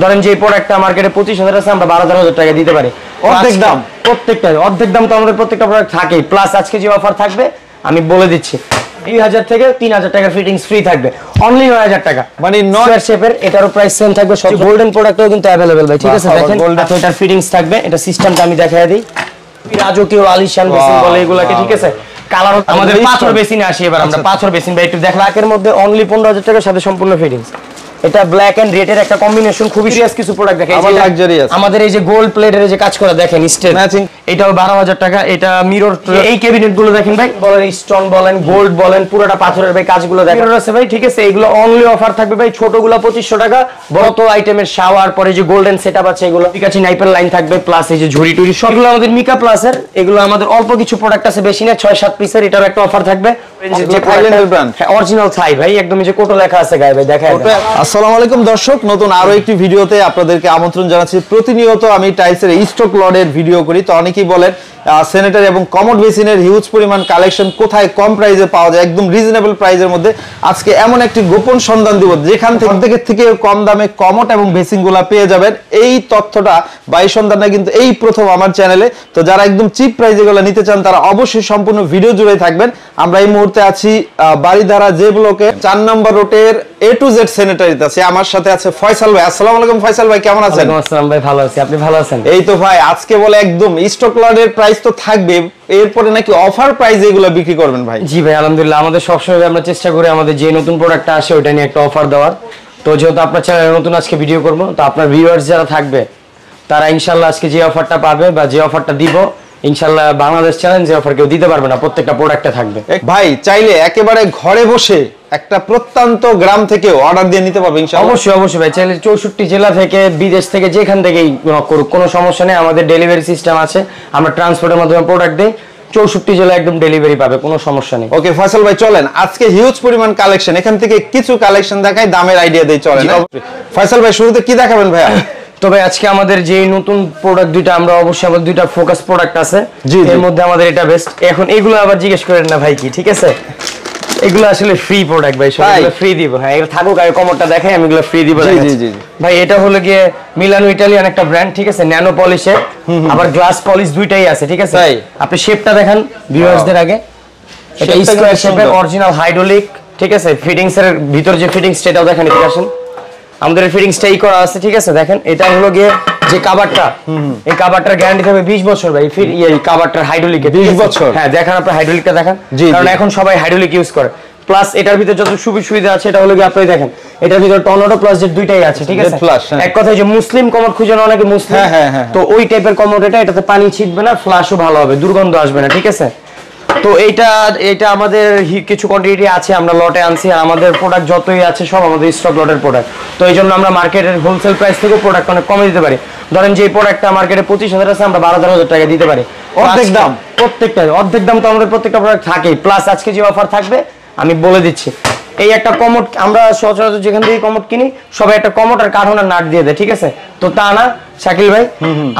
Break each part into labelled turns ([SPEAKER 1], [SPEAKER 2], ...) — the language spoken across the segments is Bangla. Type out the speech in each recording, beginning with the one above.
[SPEAKER 1] ধরেন যে প্রোডাক্টটা মার্কেটে 25,000 আছে আমরা 12,000 টাকা দিতে পারি
[SPEAKER 2] অর্ধেক দাম।
[SPEAKER 1] প্রত্যেকটা অর্ধেক দাম তো আমাদের প্রত্যেকটা প্রোডাক্ট থাকেই। প্লাস আজকে যে অফার থাকবে আমি বলে দিচ্ছি, 2,000 থেকে 3,000 টাকার ফিটিংস ফ্রি থাকবে, অনলি 9,000 টাকা।
[SPEAKER 2] মানে
[SPEAKER 1] স্কয়ার শেপের এটারও প্রাইস সেম থাকবে। সব গোল্ডেন প্রোডাক্টও কিন্তু अवेलेबल ভাই, ঠিক আছে? দেখেন তো এটার ফিটিংস থাকবে, এটা সিস্টেমটা আমি দেখায় দিই। রাজকীয় আলিশান বেসিন বলে এগুলাকে, ঠিক আছে? কালার আমাদের পাথর বেসিনে আসি। এবার আমরা পাথর বেসিন ভাই একটু দেখ, লাখের মধ্যে অনলি 15,000 টাকার সাথে সম্পূর্ণ ফিটিংস। এটা ব্ল্যাক এন্ড রেড এর একটা কম্বিনেশন, খুবই সিরিয়াস কিছু প্রোডাক্ট দেখেন।
[SPEAKER 2] আবার লাক্সারিয়াস
[SPEAKER 1] আমাদের এই যে গোল্ড প্লেটের এই যে কাজ করা দেখেন স্টেপ
[SPEAKER 2] ম্যাচিং,
[SPEAKER 1] এটাও 12,000 টাকা। এটা মিরর, এই ক্যাবিনেট গুলো দেখেন ভাই, বলেন স্টোন বলেন গোল্ড বলেন পুরোটা পাথরের ভাই কাজগুলো দেখেন। মিরর আছে ভাই, ঠিক আছে? এগুলো অনলি অফার থাকবে ভাই, ছোটগুলো 2500 টাকা, বড় তো আইটেমের শাওয়ার পরে যে গোল্ডেন সেটআপ আছে এগুলো ঠিক আছে, নাইপেল লাইন থাকবে, প্লাস এই যে ঝুড়ি টুড়ি সবগুলো আমাদের মিকা প্লাসের। এগুলো আমাদের অল্প কিছু প্রোডাক্ট আছে, বেশি না, 6-7 পিসের। এটার একটা অফার থাকবে, যে থাইল্যান্ডের ব্র্যান্ড, হ্যাঁ অরিজিনাল থাই ভাই, একদম এই যে কোটো লেখা আছে গায়ে ভাই, দেখায়।
[SPEAKER 2] আসসালামু আলাইকুম দর্শক, নতুন আরো একটি ভিডিওতে আপনাদেরকে আমন্ত্রণ জানাচ্ছি। প্রতিনিয়ত আমি টাইলসের স্টক লটের ভিডিও করি, তো অনেকেই বলেন স্যানিটারি এবং কমোড বেসিনের হিউজ পরিমাণ কালেকশন কোথায় কম প্রাইসে পাওয়া যায়, একদম রিজনেবল প্রাইসের মধ্যে। আজকে এমন একটি গোপন সন্ধান দিব যেখান থেকে কম দামে কমোড এবং বেসিনগুলো পেয়ে যাবেন। এই তথ্যটা বা এই সন্ধানটা কিন্তু এই প্রথম আমার চ্যানেলে। তো যারা একদম চিপ প্রাইসে এগুলো নিতে চান তারা অবশ্যই সম্পূর্ণ ভিডিও জুড়ে থাকবেন। আমরা এই মুহূর্তে আছি বাড়িধারা যে ব্লকে 4 নম্বর রোডের A to Z স্যানিটারিতে আছি। আমার সাথে আছে ফয়সাল ভাই। আসসালামু আলাইকুম ফয়সাল ভাই, কেমন আছেন?
[SPEAKER 1] ওয়ালাইকুম আসসালাম ভাই, ভালো আছি, আপনি ভালো আছেন?
[SPEAKER 2] এই তো ভাই, আজকে বলে একদম স্টক লটের প্রাইস তো থাকবে, এরপরে নাকি অফার প্রাইসে এগুলো বিক্রি করবেন ভাই?
[SPEAKER 1] জি ভাই, আলহামদুলিল্লাহ আমাদের সবসময় আমরা চেষ্টা করি আমাদের যে নতুন প্রোডাক্টটা আসে ওটা নিয়ে একটা অফার দেওয়ার। তো যেহেতু আপনার চ্যানেলে নতুন আজকে ভিডিও করব, তো আপনার ভিউয়ার্স যারা থাকবে তারা ইনশাআল্লাহ আজকে যে অফারটা পাবে বা যে অফারটা দিব, ইনশাআল্লাহ বাংলাদেশ চ্যালেঞ্জ যে অফার কেউ দিতে পারবে না, প্রত্যেকটা প্রোডাক্টে থাকবে।
[SPEAKER 2] ভাই চাইলে একেবারে ঘরে বসে একটা প্রত্যন্ত গ্রাম থেকে অর্ডার দিয়ে নিতে পারবে ইনশাআল্লাহ?
[SPEAKER 1] অবশ্যই অবশ্যই ভাই, চাইলে 64 জেলা থেকে, বিদেশ থেকে, যেখান থেকেই করুক, কোনো সমস্যা নেই। আমাদের ডেলিভারি সিস্টেম আছে, আমরা ট্রান্সপোর্টের মাধ্যমে প্রোডাক্ট দেই, 64 জেলা একদম ডেলিভারি পাবে, কোনো সমস্যা নেই।
[SPEAKER 2] ওকে ফয়সাল ভাই, চলেন আজকে হিউজ পরিমাণ কালেকশন, এখান থেকে কিছু কালেকশন দেখাই, দামের আইডিয়া দেই, চলেন। ফয়সাল ভাই শুরুতে কি দেখাবেন ভাইয়া?
[SPEAKER 1] তবে আজকে আমাদের যে নতুন প্রোডাক্ট দুইটা, আমরা অবশ্যই আমাদের দুইটা ফোকাস প্রোডাক্ট আছে, এর মধ্যে আমাদের এটা বেস্ট। এখন এগুলো আবার জিজ্ঞেস করেন না ভাই কি, ঠিক আছে? এগুলো আসলে ফ্রি প্রোডাক্ট ভাই, সবগুলো ফ্রি দিব। হ্যাঁ এগুলো থাকুক, আগে কমরটা দেখাই, আমি এগুলো ফ্রি দিব। ভাই এটা হলো গিয়ে মিলানো ইটালিয়ান একটা ব্র্যান্ড, ঠিক আছে? ন্যানো পলিশের, আবার গ্লাস পলিশ দুইটাই আছে, ঠিক আছে? আপনি শেপটা দেখান ভিউয়ার্সদের আগে। এটা স্কয়ার শেপের অরিজিনাল হাইড্রোলিক, ঠিক আছে? ফিটিংস এর ভিতর যে ফিটিংস সেটাও দেখেন, এদিকে আসেন। আমাদের ফিটিংসটাই করা আছে, ঠিক আছে? দেখেন এটা হলো গিয়ে যে কভারটা, এই কভারটার গ্যারান্টি থাকবে 20 বছর ভাই। এই কভারটার হাইড্রোলিকে 20 বছর। হ্যাঁ দেখেন, আপনি হাইড্রোলিকটা দেখেন, কারণ এখন সবাই হাইড্রোলিক ইউজ করে। প্লাস এটার ভিতর যত সুবিধা আছে এটা হলো গিয়ে আপনি দেখেন, এটার ভিতর টর্নেডো প্লাস জেট দুইটাই আছে, ঠিক আছে? এক কথায় যে মুসলিম কমোড খুঁজে না অনেকে মুসলিম, তো ওই টাইপের কমোড এটা, এটাতে পানি ছিটবে না, ফ্লাশও ভালো হবে, দুর্গন্ধ আসবে না, ঠিক আছে? তো এটা আমাদের কিছু কোয়ান্টিটি আছে, আমরা লটে আনছি। আর আমাদের প্রোডাক্ট যতই আছে সব আমাদের স্টক লটের প্রোডাক্ট। তো এই জন্য আমরা মার্কেটের হোলসেল প্রাইস থেকে প্রোডাক্ট অনেক কমে দিতে পারি। ধরেন যে প্রোডাক্টটা মার্কেটে 25,000 আছে, আমরা 12,000 টাকা দিতে পারি, অর্ধেক দাম। প্রত্যেকটা অর্ধেক দাম তো আমাদের প্রত্যেকটা প্রোডাক্ট থাকেই। প্লাস আজকে যে অফার থাকবে আমি বলে দিচ্ছি, এই একটা কমোড আমরা সচরাচর যেখান থেকে কমোড কিনি সবাই একটা কমোড আর কার্টন আর নাট দিয়ে দেয়, ঠিক আছে? তো তা না শাকিল ভাই,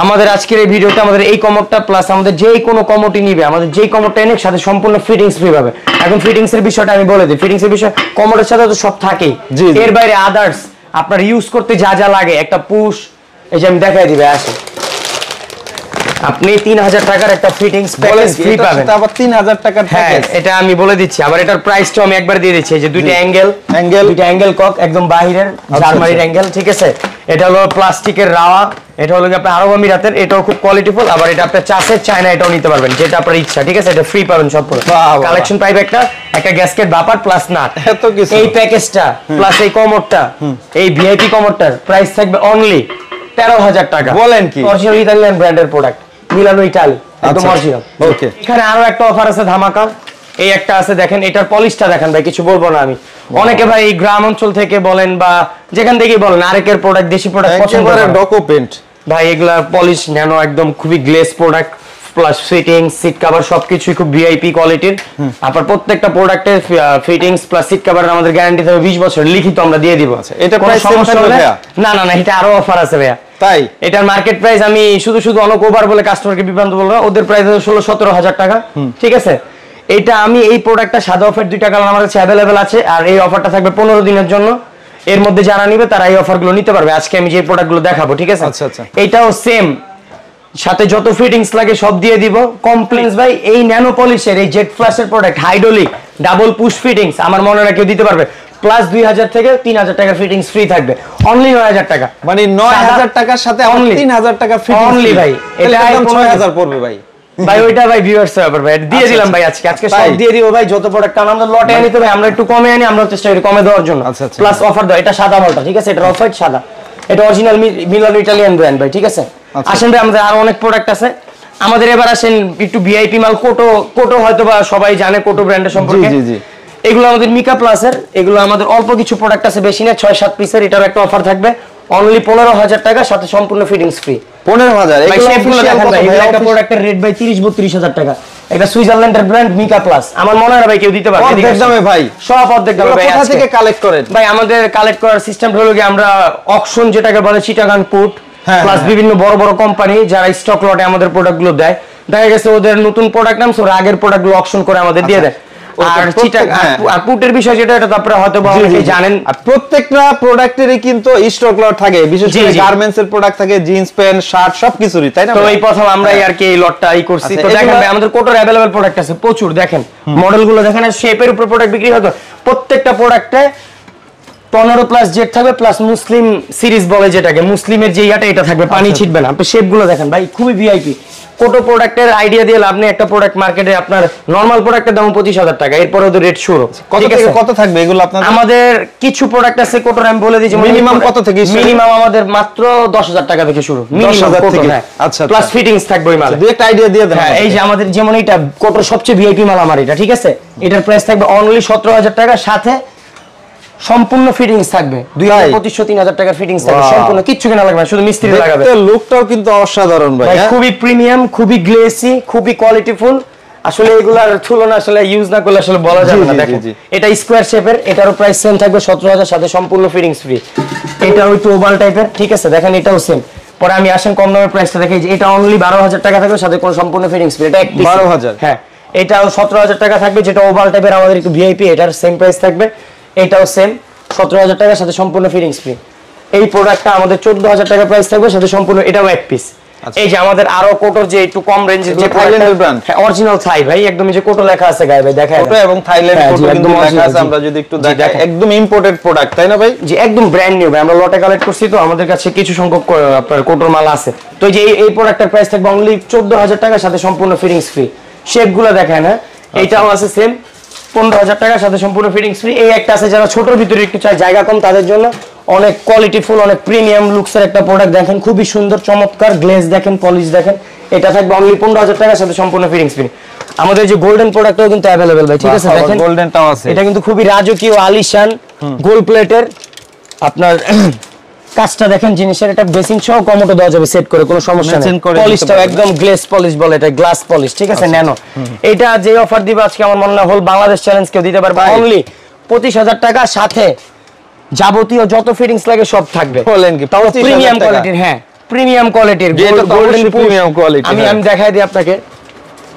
[SPEAKER 1] আমাদের আজকের এই ভিডিওতে আমাদের এই কমোডটা প্লাস আমাদের যেই কোনো কমোডই নিবে, আমাদের যেই কমোডটা এনে সাথে সম্পূর্ণ ফিটিংস ফ্রি পাবে। এখন ফিটিংস এর বিষয়টা আমি বলে দিই, ফিটিংস এর বিষয় কমোডের সাথে তো সব থাকেই, এর বাইরে আদার্স আপনার ইউজ করতে যা যা লাগে, একটা পুশ, এই যে আমি দেখাই দিবে আসে, আপনি 3,000 টাকার একটা ফিটিংস প্যাকেজ ফ্রি পাবেন।
[SPEAKER 2] আবার 3,000 টাকার প্যাকেজ,
[SPEAKER 1] এটা আমি বলে দিচ্ছি। আবার এটার প্রাইসটা আমি একবার দিয়ে দিচ্ছি, যে দুইটা অ্যাঙ্গেল কক একদম বাহিরের জার্মানির অ্যাঙ্গেল, ঠিক আছে? এটা হলো প্লাস্টিকের রাওয়া, এটা হলো আপনি আরব আমিরাতের, এটাও খুব কোয়ালিটিফুল। আবার এটা আপনি চাষের চায়না, এটাও নিতে পারবেন, যেটা আপনার ইচ্ছা, ঠিক আছে? এটা ফ্রি পাবেন সব কালেকশন পাইবে, একটা গ্যাসকেট বাপার প্লাস নাট, এত কিছু। এই প্যাকেজটা প্লাস এই কমোডটা, এই ভিআইপি কমোডটার প্রাইস থাকবে অনলি 13,000 টাকা।
[SPEAKER 2] বলেন কি?
[SPEAKER 1] অরিজিনাল ইতালিয়ান ব্র্যান্ডের প্রোডাক্ট, মিলানো ইটালি, একদম অরিজিনাল। ওকে, এখানে আরো একটা অফার আছে ধামাকা, এই একটা আছে দেখেন, এটার পলিশটা দেখেন ভাই, কিছু বলবো না আমি। অনেকে ভাই এই গ্রাম অঞ্চল থেকে বলেন বা যেখান থেকেই বলেন আরেকের প্রোডাক্ট, দেশি প্রোডাক্ট পছন্দ করে, ডকুমেন্ট ভাই এগুলা পলিশ ন্যানো একদম খুবই glaze product, plus fittings, seat cover সবকিছুই খুব ভিআইপি কোয়ালিটির। আপনার প্রত্যেকটা প্রোডাক্টের ফিটিংস প্লাস সিট কভার আমাদের গ্যারান্টি থাকবে 20 বছর, লিখিত আমরা দিয়ে দিব।
[SPEAKER 2] এটা কোনো সমস্যা হবে
[SPEAKER 1] না? না না, এটা আরো অফার আছে ভাইয়া।
[SPEAKER 2] তাই
[SPEAKER 1] এটার মার্কেট প্রাইস আমি শুধু অনেক ওভার বলে কাস্টমারকে বিভ্রান্ত বলবো, ওদের প্রাইস আছে 16-17,000 টাকা, ঠিক আছে? এটা আমি এই প্রোডাক্টটা সাদা অফার দুইটা কালার আমার কাছে অ্যাভেলেবেল আছে, আর এই অফারটা থাকবে 15 দিনের জন্য। এর মধ্যে যারা নিবে তারা এই অফারগুলো নিতে পারবে। আজকে আমি যে প্রোডাক্টগুলো দেখাবো, ঠিক আছে?
[SPEAKER 2] আচ্ছা আচ্ছা,
[SPEAKER 1] এটাও সেম, সাথে যত ফিটিংস লাগে সব দিয়ে দিব। কমপ্লেন্স ভাই এই ন্যানো পলিশের এই জেট ফ্ল্যাশের product hydraulic double push fittings আমার মনে হয় কেউ দিতে পারবে। প্লাস 2000 থেকে 3000 টাকা ফিটিংস ফ্রি থাকবে, অনলি 9000 টাকা।
[SPEAKER 2] মানে 9000 টাকার সাথে অনলি 3000 টাকা ফিটিংস
[SPEAKER 1] অনলি ভাই,
[SPEAKER 2] এটা একদম 6000 পড়বে ভাই।
[SPEAKER 1] ভাই ওইটা ভাই ভিউয়ার্স ব্যাপার ভাই, দিয়ে দিলাম ভাই আজকে সব দিয়ে দিব ভাই। যত প্রোডাক্ট আমরা লটে আনি তো ভাই আমরা একটু কমে আনি, আমরা চেষ্টা করি কমে দেওয়ার জন্য। প্লাস অফার দাও, এটা সাদা মালটা, ঠিক আছে? এটা অফ হোয়াইট সাদা, এটা অরিজিনাল মিলানো ইটালিয়ান ব্র্যান্ড ভাই, ঠিক আছে? আসেন ভাই, আমাদের আরো অনেক প্রোডাক্ট আছে আমাদের। এবার আসেন একটু ভিআইপি মাল, কোটো হয়তো বা সবাই জানে কোটো ব্র্যান্ডের সম্পর্কে। জি জি, এগুলো আমাদের মিকা প্লাসের, এগুলো আমাদের অল্প কিছু প্রোডাক্ট আছে, বেশি না, 6-7 পিসের। এটার একটা অফার থাকবে অনলি 15000 টাকা, সাথে সম্পূর্ণ ফিটিংস ফ্রি।
[SPEAKER 2] 15000
[SPEAKER 1] এগুলো অফিশিয়াল কথা ভাই, একটা প্রোডাক্টের রেট ভাই 30-32 হাজার টাকা। এটা সুইজারল্যান্ডের ব্র্যান্ড মিকা প্লাস, আমার মনে হয় ভাই কেউ দিতে পারবে
[SPEAKER 2] অর্ধেক দামে ভাই,
[SPEAKER 1] সব অর্ধেক দামে ভাই।
[SPEAKER 2] কোথা থেকে কালেক্ট করেন
[SPEAKER 1] ভাই? আমাদের কালেক্ট করার সিস্টেম হলো কি, আমরা অকশন যেটাকে বলে চিটাগাং পুট, প্লাস বিভিন্ন বড় বড় কোম্পানি যারা স্টক লটে আমাদের প্রোডাক্টগুলো দেয়, দেখা গেছে ওদের নতুন প্রোডাক্ট নামছে, ওরা আগের প্রোডাক্টগুলো অকশন করে আমাদের দিয়ে দেয়। আর পুটের বিষয় যেটা, এটা তারপরে হয়তো অনেকে জানেন,
[SPEAKER 2] প্রত্যেকটা প্রোডাক্টেরই কিন্তু স্টক লট থাকে, বিশেষ করে গার্মেন্টস এর প্রোডাক্ট থাকে, জিন্স প্যান্ট শার্ট সবকিছুরই, তাই না?
[SPEAKER 1] তো এই প্রথম আমরা আর কি এই লটটা করছি। তো দেখেন ভাই, আমাদের কোটোর अवेलेबल প্রোডাক্ট আছে প্রচুর। দেখেন মডেলগুলো দেখেন, শেপের উপর প্রোডাক্ট বিক্রি হতো। প্রত্যেকটা প্রোডাক্টে 15 প্লাস জেট থাকবে, প্লাস মুসলিম সিরিজ বলে যেটাকে, মুসলিমের যে ইয়াটা এটা থাকবে, পানি ছিটবে না। আপনি শেপগুলো দেখেন ভাই, খুবই ভিআইপি। কোটো প্রোডাক্টের আইডিয়া দিয়ে লাভ নেই। একটা প্রোডাক্ট মার্কেটে আপনার নরমাল প্রোডাক্টের দাম 25000 টাকা, এরপরে ওদের রেট শুরু।
[SPEAKER 2] কত থেকে কত থাকবে এগুলো আপনাদের?
[SPEAKER 1] আমাদের কিছু প্রোডাক্ট আছে কোটোর, আমি বলে দিয়েছি
[SPEAKER 2] মিনিমাম কত থেকে?
[SPEAKER 1] মিনিমাম আমাদের মাত্র 10000 টাকা থেকে শুরু,
[SPEAKER 2] 10000 থেকে। আচ্ছা,
[SPEAKER 1] প্লাস ফিটিংস থাকবে ওই মালে।
[SPEAKER 2] দুই একটা আইডিয়া দিয়ে দেন।
[SPEAKER 1] হ্যাঁ, এই যে আমাদের যেমন এটা কোটোর সবচেয়ে ভিআইপি মাল আমার এটা, ঠিক আছে? এটার প্রাইস থাকবে অনলি 17000 টাকা, সাথে সম্পূর্ণ ফিটিংস থাকবে 2500-3000 টাকার ফিটিংস থাকবে, সম্পূর্ণ কিচ্ছু কেনা লাগবে না, শুধু মিস্ত্রি লাগাবে।
[SPEAKER 2] দেখতে লুকটাও কিন্তু অসাধারণ ভাই,
[SPEAKER 1] খুবই প্রিমিয়াম, খুবই গ্লেসি, খুবই কোয়ালিটিফুল। আসলে এগুলার তুলনা আসলে ইউজ না করলে আসলে বলা যাবে না। দেখেন এটা স্কয়ার শেপের, এটারও প্রাইস সেম থাকবে 17000, সাথে সম্পূর্ণ ফিটিংস ফ্রি। এটা একটু ওভাল টাইপের, ঠিক আছে? দেখেন এটাও সেম। পরে আমি আসেন কম দামের প্রাইসটা দেখেন, এটা অনলি 12000 টাকা থাকবে, সাথে কোনো সম্পূর্ণ ফিটিংস ফ্রি। এটা
[SPEAKER 2] 12000।
[SPEAKER 1] হ্যাঁ, এটাও 17000 টাকা থাকবে, যেটা ওভাল টাইপের আমাদের একটু ভিআইপি, এটার সেম প্রাইস থাকবে। এটাও সেম 17000 টাকার সাথে সম্পূর্ণ ফিটিংস ফ্রি। এই প্রোডাক্টটা আমাদের 14000 টাকা প্রাইস থাকবে, সাথে সম্পূর্ণ, এটাও এক পিস। এই যে আমাদের আরো কোটোর যে একটু কম রেঞ্জের যে
[SPEAKER 2] থাইল্যান্ডের ব্র্যান্ড,
[SPEAKER 1] হ্যাঁ অরিজিনাল থাই ভাই, একদম এই যে কোটো লেখা আছে গায়ে ভাই, দেখেন
[SPEAKER 2] কোটো এবং থাইল্যান্ড কোটো কিন্তু লেখা আছে। আমরা যদি একটু দেখাই, একদম ইম্পোর্টেড প্রোডাক্ট, তাই না ভাই?
[SPEAKER 1] জি, একদম ব্র্যান্ড নিউ ভাই, আমরা লটে কালেক্ট করছি, তো আমাদের কাছে কিছু সংখ্যক আপনার কোটোর মাল আছে। তো এই যে এই প্রোডাক্টের প্রাইস থাকবে অনলি 14000 টাকা, সাথে সম্পূর্ণ ফিটিংস ফ্রি। শেপগুলো দেখেন, হ্যাঁ এইটাও আছে সেম 15000 টাকার সাথে সম্পূর্ণ ফিটিংস ফ্রি। এই একটা আছে যারা ছোটর ভিতরে একটু চাই, জায়গা কম, তাদের জন্য অনেক কোয়ালিটিফুল, অনেক প্রিমিয়াম লুকসের একটা প্রোডাক্ট। দেখেন খুবই সুন্দর, চমৎকার গ্লেজ দেখেন, পলিশ দেখেন। এটা থাকবে অনলি 15000 টাকার সাথে সম্পূর্ণ ফিটিংস ফ্রি। আমাদের যে গোল্ডেন প্রোডাক্টও কিন্তু अवेलेबल ভাই, ঠিক আছে? দেখেন
[SPEAKER 2] গোল্ডেনটাও আছে,
[SPEAKER 1] এটা কিন্তু খুবই রাজকীয় আলিশান গোল্ড প্লেটের। আপনার কাজটা দেখেন জিনিসের, এটা বেসিং সহ কমোটো দেওয়া যাবে সেট করে, কোনো সমস্যা নেই। পলিশটাও একদম গ্লেজ পলিশ বলে, এটা গ্লাস পলিশ, ঠিক আছে? ন্যানো। এটা যে অফার দিবে আজকে আমার মনে হয় হোল বাংলাদেশ চ্যালেঞ্জ কেউ দিতে পারবে, অনলি 25000 টাকা, সাথে যাবতীয় যত ফিটিংস লাগে সব থাকবে।
[SPEAKER 2] বলেন কি,
[SPEAKER 1] তাও প্রিমিয়াম কোয়ালিটির। হ্যাঁ, প্রিমিয়াম কোয়ালিটির,
[SPEAKER 2] গোল্ডেন প্রিমিয়াম কোয়ালিটি।
[SPEAKER 1] আমি দেখাই দিই আপনাকে।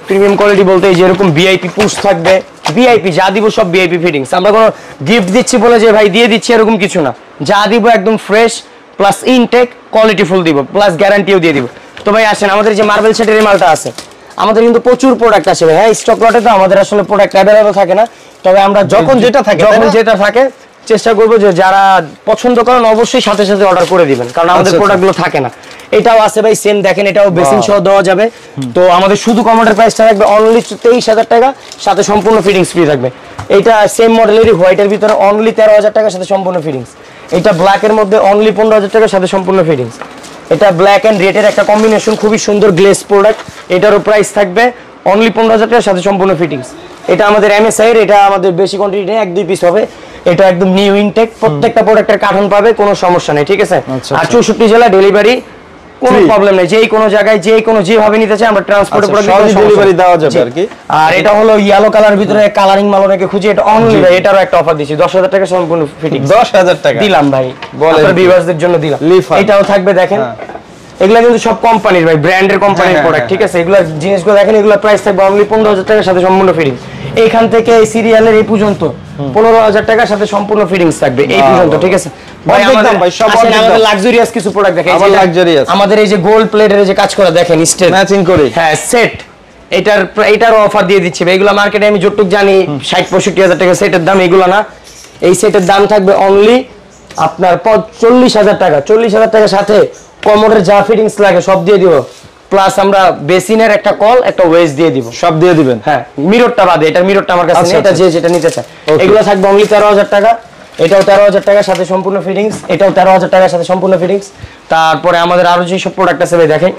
[SPEAKER 1] প্রিমিয়াম কোয়ালিটি বলতে এই যে এরকম ভিআইপি পুশ থাকবে, ভিআইপি যা দিব সব ভিআইপি ফিটিংস। আমরা কোনো গিফট দিচ্ছি বলে যে ভাই দিয়ে দিচ্ছি এরকম কিছু না, যা দিব একদম ফ্রেশ, প্লাস ইনটেক, কোয়ালিটিফুল দিব, প্লাস গ্যারান্টিও দিয়ে দিব। তো ভাই আসেন, আমাদের যে মার্বেল সেটের মালটা আছে, আমাদের কিন্তু প্রচুর প্রোডাক্ট আছে ভাই। হ্যাঁ, স্টক লটে তো আমাদের আসলে প্রোডাক্ট অ্যাভেলেবল থাকে না, তবে আমরা যখন যেটা থাকে চেষ্টা করবো যে যারা পছন্দ করেন অবশ্যই সাথে সাথে অর্ডার করে দিবেন, কারণ আমাদের প্রোডাক্টগুলো থাকে না। এটাও আছে ভাই সেম, দেখেন এটাও বেসিং সহ দেওয়া যাবে। তো আমাদের শুধু কমোডের প্রাইসটা থাকবে অনলি 23000 টাকা, সাথে সম্পূর্ণ ফিটিংস ফ্রি থাকবে। এটা সেম মডেলেরই হোয়াইটের ভিতরে অনলি 13000 টাকার সাথে সম্পূর্ণ ফিটিংস। এটা ব্ল্যাকের মধ্যে অনলি 15000 টাকার সাথে সম্পূর্ণ ফিটিংস। এটা ব্ল্যাক এন্ড রেডের একটা কম্বিনেশন, খুবই সুন্দর গ্লেজ প্রোডাক্ট। এটারও প্রাইস থাকবে অনলি 15000 টাকার সাথে সম্পূর্ণ ফিটিংস। এটা আমাদের এমএসআই এর, এটা আমাদের বেশি কোয়ান্টিটি নেই, 1-2 পিস হবে। এটা একদম নিউ ইনটেক, প্রত্যেকটা প্রোডাক্টের কার্টন পাবে, কোনো সমস্যা নেই, ঠিক আছে? আর 64 জেলা ডেলিভারি, কোনো প্রবলেম নেই। যেই কোনো জায়গায় যেভাবে নিতে চাই আমরা ট্রান্সপোর্টে
[SPEAKER 2] ডেলিভারি দেওয়া যাবে আর কি।
[SPEAKER 1] আর এটা হলো ইয়েলো কালারের ভিতরে কালারিং মাল অনেকে খুঁজে, এটা অনলি ভাই, এটারও একটা অফার দিছি 10000 টাকা সম্পূর্ণ ফিটিং।
[SPEAKER 2] 10000 টাকা
[SPEAKER 1] দিলাম ভাই, আপনাদের ভিউয়ারদের জন্য দিলাম। এটাও থাকবে দেখেন, এগুলা কিন্তু সব কোম্পানির ভাই, ব্র্যান্ডের কোম্পানির প্রোডাক্ট, ঠিক আছে? এগুলা জিনিসগুলো দেখেন, এগুলা প্রাইস থাকবে অনলি 15,000 টাকার সাথে সম্পূর্ণ ফিটিং। এইখান থেকে এই সিরিয়ালের এই পর্যন্ত 15,000 টাকার সাথে সম্পূর্ণ ফিটিংস থাকবে এই পর্যন্ত, ঠিক আছে? ভাই আমাদের লাক্সারিয়াস কিছু প্রোডাক্ট দেখেন, আমাদের এই যে গোল্ড প্লেটের যে কাজ করা দেখেন, স্টেপ
[SPEAKER 2] ম্যাচিং করে,
[SPEAKER 1] হ্যাঁ সেট, এটারও অফার দিয়ে দিচ্ছে ভাই। এগুলো মার্কেটে আমি যতটুকু জানি 60-65,000 টাকা সেটের দাম, এগুলো না। এই সেটের দাম থাকবে অনলি আপনার 40,000 টাকা। 40,000 টাকার সাথে কমোডের যা ফিটিংস লাগে সব দিয়ে দিব, প্লাস আমরা বেসিনের একটা কল, একটা ওয়েজ দিয়ে দিব,
[SPEAKER 2] সব দিয়ে দিবেন।
[SPEAKER 1] হ্যাঁ, মিররটা বাদে, এটার মিররটা আমার কাছে নেই, এটা যে যেটা নিতে চায়। এগুলো থাকবে অনলি 13,000 টাকা। এটাও 13,000 টাকার সাথে সম্পূর্ণ ফিটিংস, এটাও 13,000 টাকার সাথে সম্পূর্ণ ফিটিংস। তারপরে আমাদের আরো যে সব প্রোডাক্ট আছে ভাই দেখেন,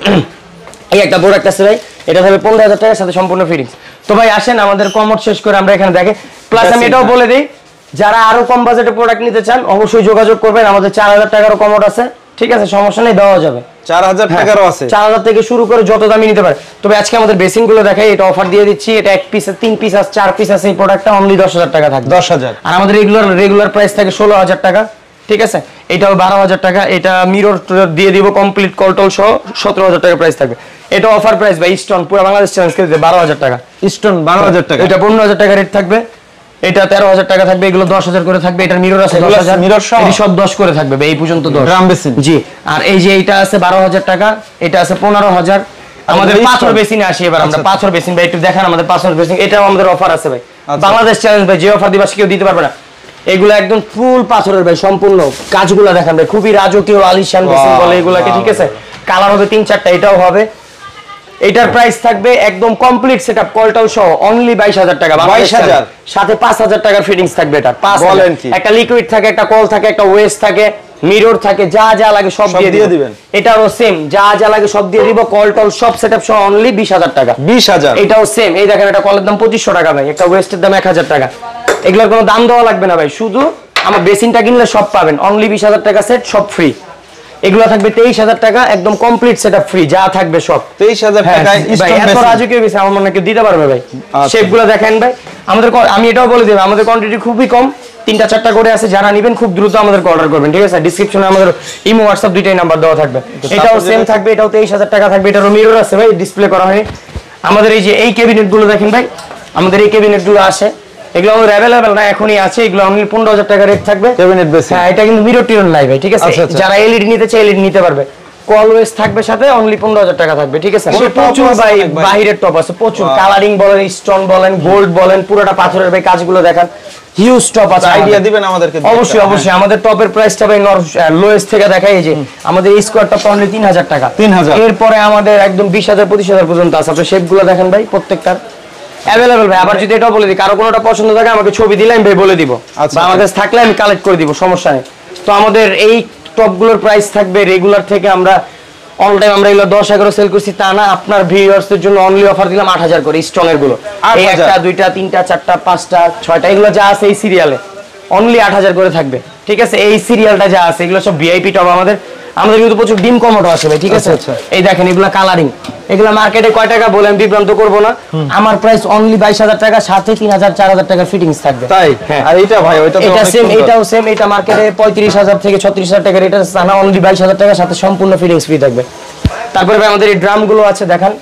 [SPEAKER 1] এই একটা প্রোডাক্ট আছে ভাই, এটা থাকবে 15,000 টাকার সাথে সম্পূর্ণ ফিটিংস। তো ভাই আসেন আমাদের কমোড শেষ করে আমরা এখানে দেখে, প্লাস আমি এটাও বলে দিই, যারা আরো কম বাজেটে প্রোডাক্ট নিতে চান অবশ্যই যোগাযোগ করবেন। আমাদের 4,000 টাকারও কমোড আছে, ঠিক আছে? সমস্যা নেই, দেওয়া যাবে।
[SPEAKER 2] 4,000 টাকারও আছে,
[SPEAKER 1] 4,000 থেকে শুরু করে যত দামি নিতে পারে। তবে আজকে আমাদের বেসিন গুলো দেখাই, এটা অফার দিয়ে দিচ্ছি। এটা 1 পিস, 3 পিস, 4 পিস আছে। এই প্রোডাক্টটা অনলি 10,000 টাকা থাকবে,
[SPEAKER 2] 10,000। আর
[SPEAKER 1] আমাদের রেগুলার প্রাইস থাকে 16,000 টাকা, ঠিক আছে? এটাও 12,000 টাকা। এটা মিরর দিয়ে দিব কমপ্লিট কলটল সহ, 17,000 টাকা প্রাইস থাকবে। এটা অফার প্রাইস ভাই, স্টোন পুরো বাংলাদেশ চ্যালেঞ্জ করে দিতে 12,000 টাকা।
[SPEAKER 2] স্টোন 12,000 টাকা,
[SPEAKER 1] এটা 15,000 টাকা রেট থাকবে। এটা 13,000 টাকা থাকবে। এগুলো 10,000 করে থাকবে। এটার মিরর আছে 10,000,
[SPEAKER 2] মিরর সহ
[SPEAKER 1] এই সব 10 করে থাকবে এই পর্যন্ত 10
[SPEAKER 2] ড্রাম বেসিন।
[SPEAKER 1] জি, আর এই যে এটা আছে 12,000 টাকা, এটা আছে 15,000। আমাদের পাথর বেসিনে আসি এবার আমরা। পাথর বেসিন ভাই একটু দেখান আমাদের পাথর বেসিন, এটাও আমাদের অফার আছে ভাই। বাংলাদেশ চ্যালেঞ্জ ভাই, যে অফার দিবা কেউ দিতে পারবে না। এগুলো একদম ফুল পাথরের ভাই, সম্পূর্ণ কাজগুলো দেখান ভাই, খুবই রাজকীয় আলিশান বেসিন বলে এগুলাকে, ঠিক আছে? কালার হবে 3-4টা, এটাও হবে। এটার প্রাইস থাকবে একদম কমপ্লিট সেটআপ কলটাল সহ অনলি 22,000 টাকা।
[SPEAKER 2] 22,000
[SPEAKER 1] সাথে 5,000 টাকার ফিটিংস থাকবে। এটা 5,000, একটা লিকুইড থাকে, একটা কল থাকে, একটা ওয়েস থাকে, মিরর থাকে, যা যা লাগে সব দিয়ে দিবেন। এটাও সেম, যা যা লাগে সব দিয়ে দিব। কলটল সব সেটআপ সহ অনলি 20,000 টাকা।
[SPEAKER 2] 20,000।
[SPEAKER 1] এটাও সেম, এই দেখেন, এটা কলের দাম 2,500 টাকা ভাই, একটা ওয়েস্টের দাম 1,000 টাকা। এগুলোর কোনো দাম দেওয়া লাগবে না ভাই, শুধু আমার বেসিনটা কিনলে সব পাবেন। অনলি 20,000 টাকা সেট, সব ফ্রি। এগুলো থাকবে 23,000 টাকা, একদম কমপ্লিট সেটআপ ফ্রি, যা থাকবে সব
[SPEAKER 2] 23,000 টাকায়।
[SPEAKER 1] এত রাজকীয় বেসিন আমার মনে হয় কেউ দিতে পারবে ভাই। শেপগুলো দেখেন ভাই, আমাদের আমি এটাও বলে দেব, আমাদের কোয়ান্টিটি খুবই কম, 3-4টা করে আছে। যারা নেবেন খুব দ্রুত আমাদেরকে অর্ডার করবেন, ঠিক আছে? ডেসক্রিপশনে আমাদের ইমো, হোয়াটসঅ্যাপ দুইটাই নাম্বার দেওয়া থাকবে। এটাও সেম থাকবে, এটাও 23,000 টাকা থাকবে। এটারও মিরর আছে ভাই, ডিসপ্লে করা হয়নি। আমাদের এই যে এই ক্যাবিনেট গুলো দেখেন ভাই, আমাদের এই ক্যাবিনেট গুলো আসে, এগুলো আমাদের অ্যাভেলেবেল না, এখনই আছে। এগুলো অনলি 15,000 টাকা রেট থাকবে ক্যাবিনেট বেসিন। হ্যাঁ, এটা কিন্তু মিরর টিরন নাই ভাই, ঠিক আছে? যারা এলইডি নিতে চায় এলইডি নিতে পারবে। অলওয়েজ থাকবে সাথে, অনলি 15,000 টাকা থাকবে, ঠিক আছে? প্রচুর ভাই বাহিরের টপ আছে, প্রচুর কালারিং বলেন, স্টোন বলেন, গোল্ড বলেন, পুরোটা পাথরের ভাই, কাজগুলো দেখান, হিউজ টপ আছে। আইডিয়া দিবেন আমাদেরকে? অবশ্যই অবশ্যই। আমাদের টপের প্রাইসটা ভাই লোয়েস্ট থেকে দেখাই, এই যে আমাদের এই স্কোয়ার টপ অনলি 3,000 টাকা। 3,000। এরপরে আমাদের একদম 20,000-25,000 পর্যন্ত আছে। আপনি শেপগুলো দেখেন ভাই, প্রত্যেকটার অ্যাভেলেবল ভাই। আবার যদি এটাও বলে দিই, কারো কোনোটা পছন্দ থাকে আমাকে ছবি দিলে আমি ভাই বলে দিব, বা আমার কাছে থাকলে আমি কালেক্ট করে দিব, সমস্যা নেই। তো আমাদের এই টপগুলোর প্রাইস থাকবে রেগুলার থেকে, আমরা অল টাইম আমরা এগুলো 10-11 সেল করছি তা না, আপনার ভিউয়ার্সদের জন্য অনলি অফার দিলাম 8,000 করে স্ট্রং এর গুলো। এই 1টা 2টা 3টা 4টা 5টা 6টা এগুলো যা আছে এই সিরিয়ালে অনলি 8,000 করে থাকবে, ঠিক আছে? এই সিরিয়ালটা যা আছে এগুলো সব ভিআইপি টপ। আমাদের কিন্তু প্রচুর ডিম কমোডো আছে ভাই, ঠিক আছে? এই দেখেন এগুলা কালারিং, এগুলা মার্কেটে কয় টাকা বলে আমি বিভ্রান্ত করব না। আমার প্রাইস অনলি 22,000 টাকা, সাথে 3,000-4,000 টাকা ফিটিংস থাকবে। তাই? আর এইটা ভাই, ওইটা তো সেম, এটাও সেম। এটা মার্কেটে 35,000 থেকে 36,000 টাকা, এটা না অনলি 22,000 টাকা, সাথে সম্পূর্ণ ফিটিংস ফ্রি থাকবে। তারপরে ভাই আমাদের এই ড্রামগুলো আছে, দেখেন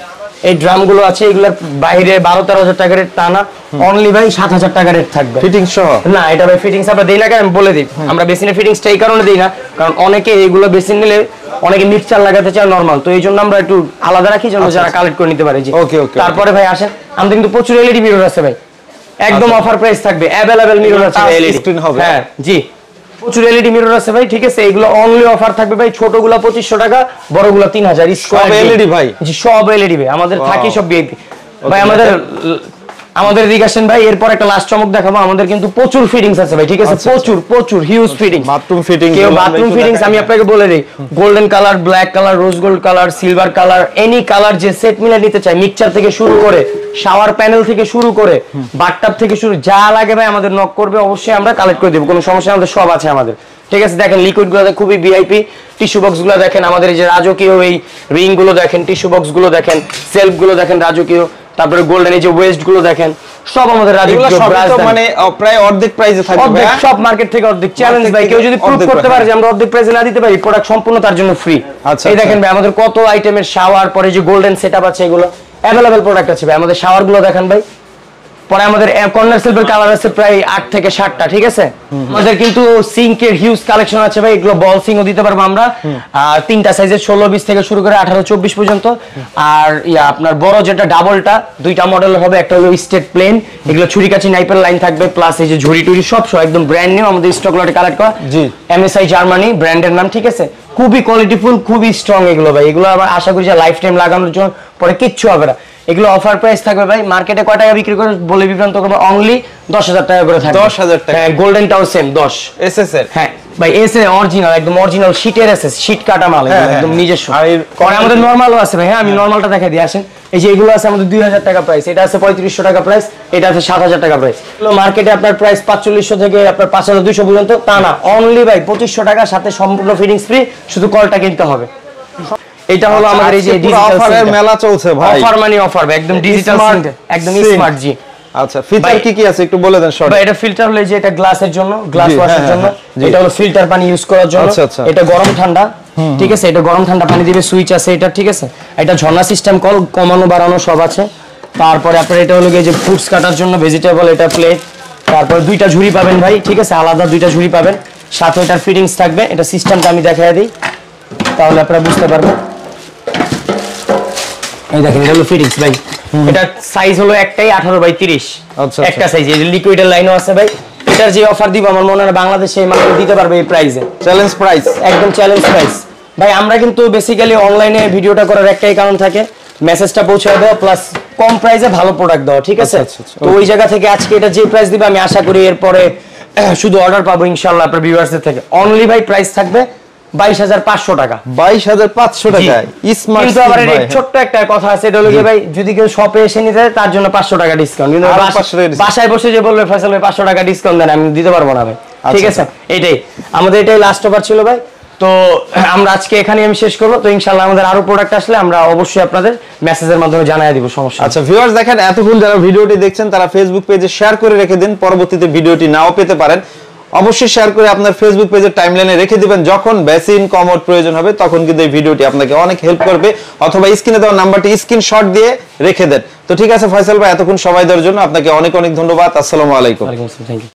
[SPEAKER 1] এই ড্রামগুলো আছে, এগুলোর বাইরে 12-13,000 টাকা রেট তা না, অনলি ভাই 7,000 টাকা রেট থাকবে ফিটিংস সহ। না, এটা ভাই ফিটিংস আমরা দেই না, কেন আমি বলে দিই। আমরা বেসিনের ফিটিংসটা এই কারণে দেই না, কারণ অনেকে এইগুলো বেসিন নিলে অনেকে মিক্সচার লাগাতে চায় নরমাল, তো এই জন্য আমরা একটু আলাদা রাখি, যেন যারা কালেক্ট করে নিতে পারে। জি, ওকে ওকে। তারপরে ভাই আসেন, আমাদের কিন্তু প্রচুর এলইডি মিরর আছে ভাই, একদম অফার প্রাইস থাকবে, অ্যাভেলেবেল মিরর আছে এলইডি স্ক্রিন হবে। হ্যাঁ জি, প্রচুর এলইডি মিরর আছে ভাই, ঠিক আছে? এগুলো অনলি অফার থাকবে ভাই, ছোটগুলো 2,500 টাকা, বড়গুলো 3,000 স্কয়ার এলইডি ভাই। জি, সব এলইডি ভাই, আমাদের থাকি সব ভিআইপি ভাই। আমাদের রিগাসেন ভাই, এরপর একটা লাস্ট চমক দেখাবো। আমাদের কিন্তু প্রচুর ফিটিংস আছে ভাই, ঠিক আছে? প্রচুর হিউজ ফিটিং, বাথরুম ফিটিং। কেউ বাথরুম ফিটিংস আমি আপনাকে বলে দেই, golden colour, black colour, rose gold colour, silver colour, any colour যে সেট মিলে নিতে চাই, মিক্সচার থেকে শুরু করে শাওয়ার প্যানেল থেকে শুরু করে বাথটাব থেকে শুরু, যা লাগে ভাই আমাদের নক করবে, অবশ্যই আমরা কালেক্ট করে দেব, কোনো সমস্যা আমাদের সব আছে আমাদের, ঠিক আছে? দেখেন লিকুইড গুলো খুবই ভিআইপি, টিস্যু বক্স গুলো দেখেন, আমাদের এই যে রাজকীয় এই রিং গুলো দেখেন, টিস্যু বক্স গুলো দেখেন, সেলফ গুলো দেখেন রাজকীয়, তারপরে গোল্ডেন এই যে ওয়েস্ট গুলো দেখেন সব আমাদের রাজকীয় ব্রাশ
[SPEAKER 2] মানে প্রায় অর্ধেক প্রাইসে থাকবে
[SPEAKER 1] ভাই সব মার্কেট থেকে অর্ধেক চ্যালেঞ্জ ভাই কেউ যদি প্রুভ করতে পারে যে আমরা অর্ধেক প্রাইসে না দিতে পারি প্রোডাক্ট সম্পূর্ণ তার জন্য ফ্রি এই দেখেন ভাই আমাদের কত আইটেমের শাওয়ার পরে যে গোল্ডেন সেটআপ আছে এগুলো अवेलेबल প্রোডাক্ট আছে ভাই আমাদের শাওয়ার গুলো দেখেন ভাই পরে আমাদের কর্নার সিলভার কালার আছে প্রায় 8 থেকে 60টা ঠিক আছে আমাদের কিন্তু সিঙ্কের হিউজ কালেকশন আছে ভাই এগুলো বল সিঙ্কও দিতে পারবো আমরা আর তিনটা সাইজের 16 20 থেকে শুরু করে 18 24 পর্যন্ত আর আপনার বড় যেটা ডাবলটা দুইটা মডেল হবে একটা হলো স্টেট প্লেন এগুলো ছুরি কাচি নাইপের লাইন থাকবে প্লাস এই যে ঝুরি টুরি সব একদম ব্র্যান্ড নিউ আমাদের স্টক লটে কালেক্ট করা জি এমএসআই জার্মানি ব্র্যান্ডের নাম ঠিক আছে খুবই কোয়ালিটিফুল খুবই স্ট্রং এগুলো ভাই এগুলো আবার আশা করি যে লাইফ টাইম লাগানোর জন্য পরে কিচ্ছু হবে না এগুলো অফার প্রাইস থাকবে ভাই মার্কেটে কয় টাকা বিক্রি করে বলে বিভ্রান্ত করব অনলি 10000 টাকা করে থাকবে
[SPEAKER 2] 10000 টাকা
[SPEAKER 1] হ্যাঁ গোল্ডেনটাও সেম 10 এসএস এর হ্যাঁ ভাই এসএ অরিজিনাল একদম অরিজিনাল শীটের এসএস শীট কাটা মাল একদম নিজস্ব আর আমাদের নরমালও আছে ভাই হ্যাঁ আমি নরমালটা দেখাই দিই আসেন এই যে এগুলো আছে আমাদের 2000 টাকা প্রাইস এটা আছে 3500 টাকা প্রাইস এটা আছে 7000 টাকা প্রাইস এগুলো মার্কেটে আপনার প্রাইস 4500 থেকে আপনার 5200 পর্যন্ত তা না অনলি ভাই 2500 টাকা সাথে সম্পূর্ণ ফিটিংস ফ্রি শুধু কলটা কিনতে হবে এটা হলো আমাদের এই যে ডিজিটাল
[SPEAKER 2] অফারের মেলা চলছে ভাই
[SPEAKER 1] অফার মানে অফার একদম ডিজিটাল সিঙ্ক একদম স্মার্ট জি
[SPEAKER 2] আচ্ছা ফিচার কি কি আছে একটু বলে দেন শর্ট
[SPEAKER 1] ভাই এটা ফিল্টার হলো যে এটা গ্লাসের জন্য গ্লাস ওয়াশের জন্য এটা হলো ফিল্টার পানি ইউজ করার জন্য এটা গরম ঠান্ডা ঠিক আছে এটা গরম ঠান্ডা পানি দিবে সুইচ আছে এটা ঠিক আছে এটা ঝর্ণা সিস্টেম কল কমানো বাড়ানো সব আছে তারপরে আপনার এটা হলো যে ফ্রুটস কাটার জন্য ভেজিটেবল এটা প্লেট তারপর দুইটা ঝুড়ি পাবেন ভাই ঠিক আছে আলাদা দুইটা ঝুড়ি পাবেন সাথে এটার ফিটিংস থাকবে এটা সিস্টেমটা আমি দেখায় দিই তাহলে আপনারা বুঝতে পারবেন এই দেখেন এটা হলো ফিটিংস ভাই এটা সাইজ হলো একটাই 18/30 আচ্ছা একটা সাইজ এই যে লিকুইডের লাইনও আছে ভাই এটার যে অফার দিব আমার মনে হয় বাংলাদেশে এই মার্কেটে দিতে পারবে এই প্রাইসে
[SPEAKER 2] চ্যালেঞ্জ প্রাইস
[SPEAKER 1] একদম চ্যালেঞ্জ প্রাইস ভাই আমরা কিন্তু বেসিক্যালি অনলাইনে ভিডিওটা করার একটাই কারণ থাকে মেসেজটা পৌঁছায় দেওয়া প্লাস কম প্রাইসে ভালো প্রোডাক্ট দেওয়া ঠিক আছে তো ওই জায়গা থেকে আজকে এটা যে প্রাইস দিবে আমি আশা করি এরপরে শুধু অর্ডার পাবো ইনশাআল্লাহ আপনার ভিউয়ার্সদের থেকে অনলি ভাই প্রাইস থাকবে 22500 টাকা
[SPEAKER 2] 22500 টাকা স্মার্ট
[SPEAKER 1] কিন্তু আবার এই ছোট্ট একটা কথা আছে এটা হলো যে ভাই যদি কেউ শপে এসে নিতে চায় তার জন্য 500 টাকা ডিসকাউন্ট কিন্তু বাসায় বসে যে বলবে ফয়সাল ভাই 500 টাকা ডিসকাউন্ট দেন আমি দিতে পারবো না ভাই ঠিক আছে এটাই আমাদের এটাই লাস্ট অফার ছিল ভাই তো আমরা আজকে এখানে আমি শেষ করব তো ইনশাআল্লাহ আমাদের আরো প্রোডাক্ট আসলে আমরা অবশ্যই আপনাদের মেসেজের মাধ্যমে জানিয়ে দিব সমস্যা
[SPEAKER 2] আচ্ছা ভিউয়ার্স দেখেন এতক্ষণ যারা ভিডিওটি দেখছেন তারা ফেসবুক পেজে শেয়ার করে রেখে দিন পরবর্তীতে ভিডিওটি নাও পেতে পারেন অবশ্যই শেয়ার করে আপনার ফেসবুক পেজের টাইমলাইনে রেখে দিবেন যখন বেসিন কমোড প্রয়োজন হবে তখন কিন্তু এই ভিডিওটি আপনাকে অনেক হেল্প করবে অথবা স্ক্রিনে দেওয়া নাম্বারটি স্ক্রিনশট দিয়ে রেখে দেন তো ঠিক আছে ফয়সাল ভাই এতক্ষণ সময় দেওয়ার জন্য আপনাকে অনেক অনেক ধন্যবাদ আসসালামু আলাইকুম
[SPEAKER 1] ওয়ালাইকুম আসসালাম থ্যাংক ইউ